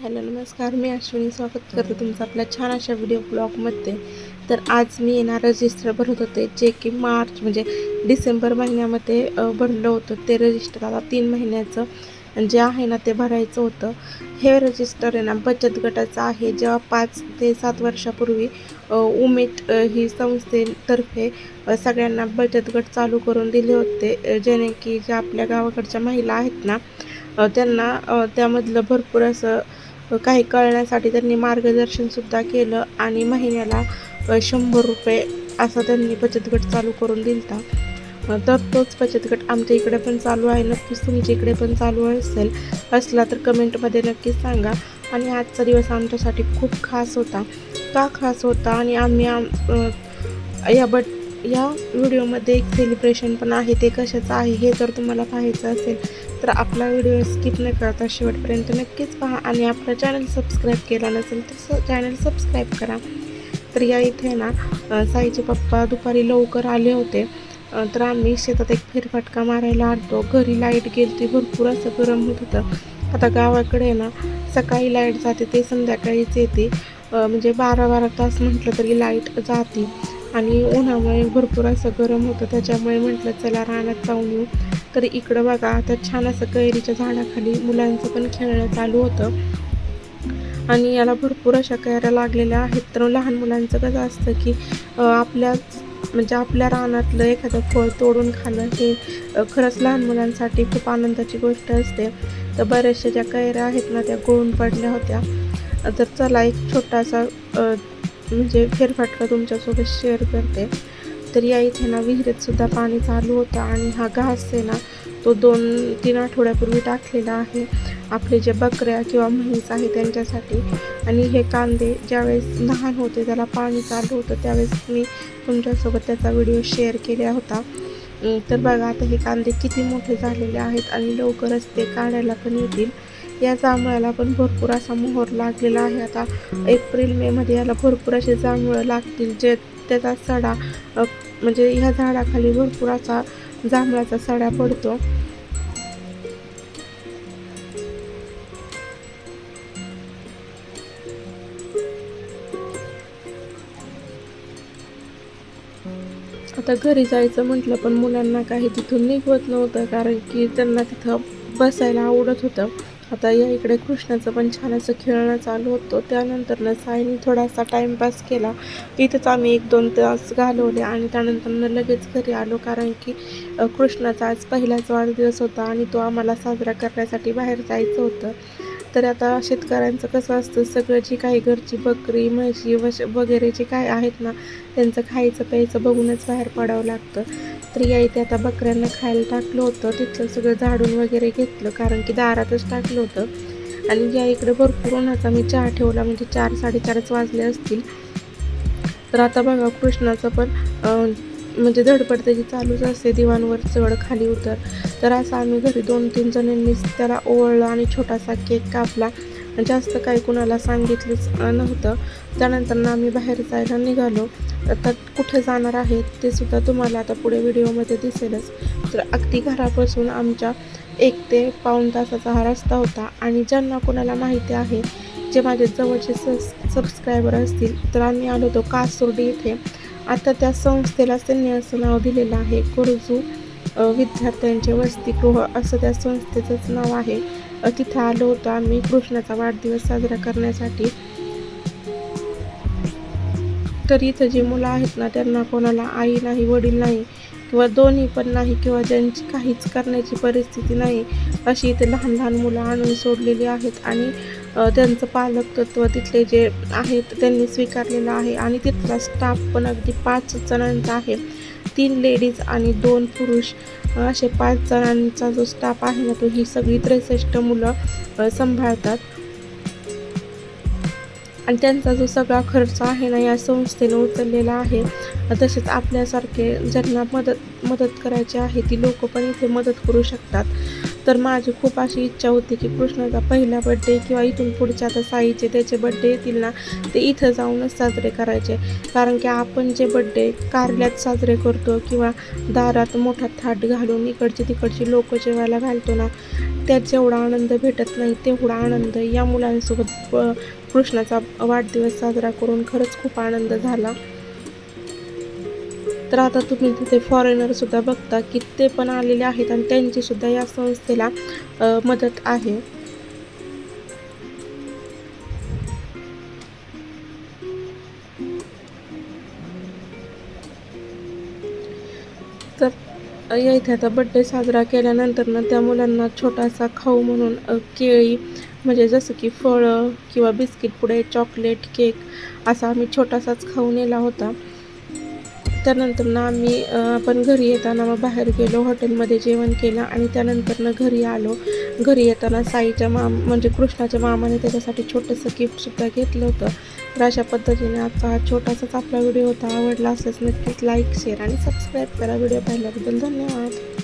Hello नमस्कार, मी अश्विनी स्वागत करते तुमचं आपल्या छान अशा व्हिडिओ ब्लॉगमध्ये. तर आज मी रजिस्टर भरत होते, जे की मार्च म्हणजे डिसेंबर महिन्यामध्ये भरलं होतं. ते रजिस्टर आता 3 महिन्याचं जे आहे ना ते भरायचं होतं. हे रजिस्टर आहे ना बचत गटाचं आहे. जेव्हा 5 ते 7 वर्षापूर्वी उमेद ही संस्थेतर्फे सगळ्यांना बचत गट चालू करून दिले होते, जेणे की ज्या आपल्या गावाकडच्या महिला आहेत ना त्यांना त्यामधलं भरपूर असं काही कळण्यासाठी त्यांनी मार्गदर्शनसुद्धा केलं आणि महिन्याला ₹100 असा त्यांनी बचत गट चालू करून दिला होता. तर तोच बचत गट आमच्या इकडे पण चालू आहे. नक्कीच तुमच्या इकडे पण चालू असला तर कमेंटमध्ये नक्कीच सांगा. आणि आजचा दिवस आमच्यासाठी खूप खास होता. का खास होता आणि आम्ही या व्हिडिओमध्ये एक सेलिब्रेशन पण आहे. ते कशाचं आहे हे जर तुम्हाला पाहायचं असेल तर आपला व्हिडिओ स्किप न करता शेवटपर्यंत नक्कीच पहा. आणि आपलं चॅनल सबस्क्राईब केला नसेल तर चॅनल सबस्क्राईब करा. तर या इथे ना साईचे पप्पा दुपारी लवकर आले होते. तर आम्ही शेतात एक फेरफटका मारायला आलतो. घरी लाईट गेली, भरपूर असं गरम होत होतं. आता गावाकडे ना सकाळी लाईट जाते ते संध्याकाळीच येते, म्हणजे 12-12 तास म्हटलं तरी लाईट जाते. आणि उन्हामुळे भरपूर असं गरम होतं, त्याच्यामुळे म्हटलं चला रानात जाऊन येऊ. तर इकडं बघा आता छान असं कैरीच्या झाडाखाली मुलांचं पण खेळणं चालू होतं. आणि याला भरपूर अशा कैऱ्या लागलेल्या आहेत. तर लहान मुलांचं कसं असतं की आपल्या रानातलं एखादं फळ तोडून खाणं हे खरंच लहान मुलांसाठी खूप आनंदाची गोष्ट असते. तर बऱ्याचशा ज्या कैऱ्या आहेत ना त्या गळून पडल्या होत्या. तर चला एक छोटासा म्हणजे फेरफटका तुमच्यासोबत शेअर करते. तर या इथे ना विहिरीतसुद्धा पाणी चालू होतं आणि हा घास आहे ना तो 2-3 आठवड्यापूर्वी टाकलेला आहे आपले जे बकऱ्या किंवा म्हैस आहे त्यांच्यासाठी. आणि हे कांदे ज्यावेळेस लहान होते त्याला पाणी चालू होतं त्यावेळेस मी तुमच्यासोबत त्याचा व्हिडिओ शेअर केला होता. तर बघा आता हे कांदे किती मोठे झालेले आहेत आणि लवकरच ते काढायला पण येतील. या जांभळाला पण भरपूर असा मोहर लागलेला आहे. आता एप्रिल-मेमध्ये याला भरपूर असे जांभळं लागतील, जे त्याचा सडा म्हणजे ह्या झाडाखाली भरपूर असा जांभळाचा सडा पडतो. आता घरी जायचं म्हटलं पण मुलांना काही तिथून निघवत नव्हतं, कारण की त्यांना तिथं बसायला आवडत होतं. आता या इकडे कृष्णाचं पण छान असं खेळणं चालू होतं. त्यानंतर साईने थोडासा टाईमपास केला. इथंच आम्ही 1-2 तास घालवले आणि त्यानंतर लगेच घरी आलो, कारण की कृष्णाचा आज पहिलाच वाढदिवस होता आणि तो आम्हाला साजरा करण्यासाठी बाहेर जायचं होतं. तर आता शेतकऱ्यांचं कसं असतं, सगळं जी काही घरची बकरी म्हशी वगैरे जे काय आहेत ना त्यांचं खायचं प्यायचं बघूनच बाहेर पडावं लागतं. तर या इथे आता बकऱ्यांना खायला टाकलं होतं. तिथलं सगळं झाडून वगैरे घेतलं, कारण की दारातच टाकलं होतं. आणि या इकडे भरपूर उन्हाचा मी चहा ठेवला, म्हणजे 4-4:30 वाजले असतील. तर आता बघा कृष्णाचं पण म्हणजे धडपड त्याची चालूच असते, दिवाणवर चढ खाली उतर. तर असं आम्ही घरी 2-3 जणांनीच त्याला ओवाळलं आणि छोटासा केक कापला. जास्त काही कुणाला सांगितलंच नव्हतं. त्यानंतर आम्ही बाहेर जायला निघालो. तर कुठे जाणार आहे ते सुद्धा तुम्हाला आता पुढे व्हिडिओमध्ये दिसेलच. तर अगदी घरापासून आमच्या 1 ते पाऊण तासाचा हा रस्ता होता. आणि ज्यांना कोणाला माहिती आहे, जे माझे जवळचे सबस्क्रायबर असतील, तर आम्ही आलो होतो कासुर्डी इथे. आता त्या संस्थेलाच त्यांनी असं नाव दिलेलं आहे, कोरजू विद्यार्थ्यांचे वसतिगृह असं त्या संस्थेचंच नाव आहे. तिथं आलो होतो आम्ही कृष्णाचा वाढदिवस साजरा करण्यासाठी. तर इथं जी मुलं आहेत ना त्यांना कोणाला आई नाही, वडील नाही किंवा दोन्ही पण नाही, किंवा ज्यांची काहीच करण्याची परिस्थिती नाही, अशी इथे लहान लहान मुलं आणून सोडलेली आहेत. आणि त्यांचं पालकत्व तिथले जे आहेत त्यांनी स्वीकारलेलं आहे. आणि तिथला स्टाफ पण अगदी 5 जणांचा आहे. 3 लेडीज आणि 2 पुरुष, असे 5 जणांचा जो स्टाफ आहे ना तो ही सगळी 63 मुलं सांभाळतात. आणि त्यांचा जो सगळा खर्च आहे ना या संस्थेनं उचललेला आहे. तसेच आपल्यासारखे ज्यांना मदत करायची आहे ती लोकं पण इथे मदत करू शकतात. तर माझी खूप अशी इच्छा होती की कृष्णाचा पहिला बड्डे किंवा इथून पुढचे आता साईचे त्याचे बड्डे येतील ना, ते इथं जाऊनच साजरे करायचे. कारण की आपण जे बड्डे कार्यालयात साजरे करतो किंवा दारात मोठा थाट घालून इकडची तिकडची लोकं जेवायला घालतो ना, त्यात जेवढा आनंद भेटत नाही तेवढा आनंद या मुलांसोबत कृष्णाचा वाढदिवस साजरा करून खरंच खूप आनंद झाला. तर आता तुम्ही तिथे फॉरेनरसुद्धा बघता की ते पण आलेले आहेत आणि त्यांचीसुद्धा या संस्थेला मदत आहे. तर या इथे आता बड्डे साजरा केल्यानंतर ना त्या मुलांना छोटासा खाऊ म्हणून केळी म्हणजे जसं की फळं किंवा बिस्किट पुडे, चॉकलेट, केक असा आम्ही छोटासाच खाऊ नेला होता. त्यानंतर आम्ही आपण घरी येताना मग बाहेर गेलो, हॉटेलमध्ये जेवण केलं आणि त्यानंतर घरी आलो. घरी येताना साईच्या म्हणजे कृष्णाच्या मामाने त्याच्यासाठी छोटंसं गिफ्टसुद्धा घेतलं होतं. तर अशा पद्धतीने आजचा हा छोटासाच आपला व्हिडिओ होता. आवडला असल्यास नक्कीच लाईक, शेअर आणि सबस्क्राईब करा. व्हिडिओ पाहिल्याबद्दल धन्यवाद.